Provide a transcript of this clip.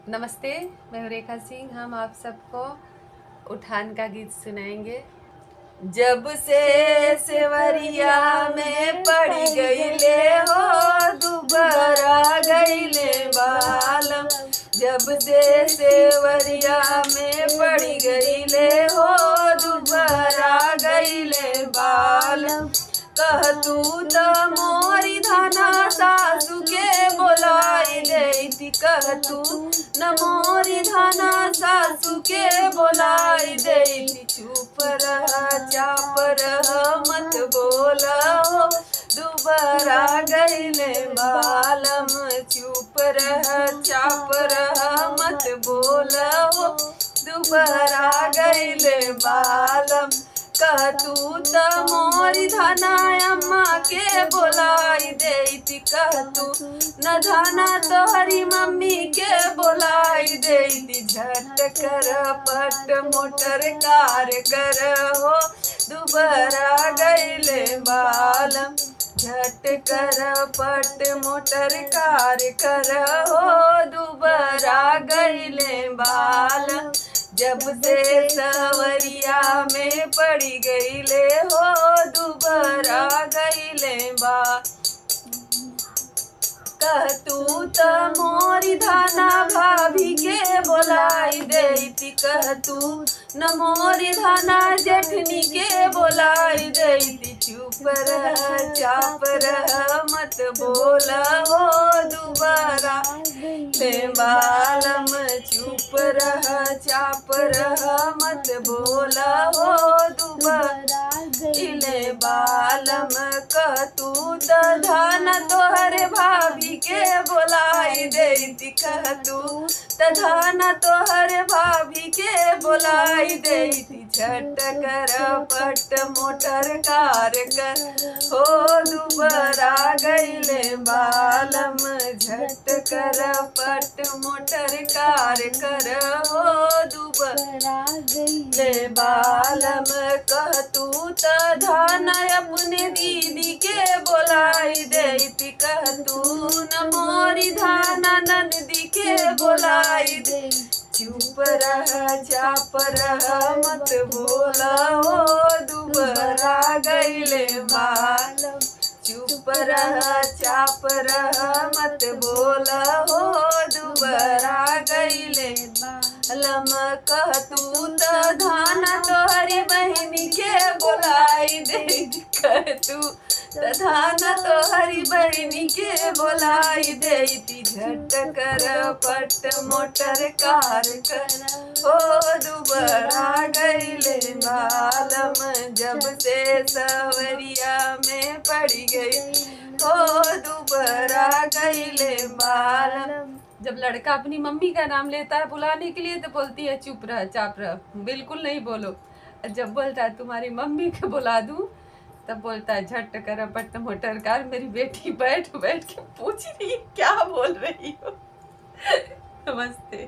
नमस्ते, मैं हूँ रेखा सिंह। हम आप सबको उठान का गीत सुनाएंगे। जब से सेवरिया में पड़ी गईले हो दुबारा गईले बालम। जब से सेवरिया में पड़ी गईले हो दुबारा गईले बालम। कह तू त मोरी धना सासू के बोलाई देती। कह तू न मोरी धना सासू के बोलाई देती। चुप रह चाप रह मत बोला हो दुबारा गईले बालम। चुप रह चाप रह मत बोला हो दुबारा गईले बालम। कह तू त मोरी धना अम्मा के बोलाई देती। कह तू न धना तोहरी मम्मी के बोलाई देती। झट कर पट मोटर कार कर हो दुबारा गईले बालम। झट कर पट मोटर कार कर हो दुबारा गईले बालम। जब से सवरिया में पड़ी गईले हो दुबारा गईले बा। कह तू त मोरी धना भाभी के बोलाई देती। कह तू न मोरी धना जेठनी के बोलाई देती। चुप रह चाप रह मत बोला हो दुबारा ले बालम। चुप रह चाप रह मत बोला हो दुबारा ले बालम। कह तू त धना तोहरे भाभी के बोलाई देती। कह तू त धना तोहरे भाभी के बोलाई देती। झट कर पट मोटर कार कर हो दुबारा गईले बालम। झट कर पट मोटर कार कर हो दुबारा गईले बालम। कह तू त धना अपने दीदी के बोलाई देती। कह तू न मोरी धना नंदी के बोलाई दे। चुप रह चाप रह मत बोला हो दुबारा गईले बालम। चुप रह चाप रह मत बोला हो दुबारा गईले बालम। कह तू त धना तोहरी बहनी के बोलाई दे। कह तू त धना तोहरी बहनी के बोलाई देती। झट कर पट मोटर कार कर हो दुबारा गईले बालम। जब से सवरिया में पड़ी गई हो दुबारा गईले बालम। जब लड़का अपनी मम्मी का नाम लेता है बुलाने के लिए तो बोलती है चुप रह चाप रह, बिल्कुल नहीं बोलो। जब बोलता है तुम्हारी मम्मी को बुला दूं तब बोलता है झट कर पट मोटर कार। मेरी बेटी बैठ बैठ के पूछ रही है क्या बोल रही हो। नमस्ते।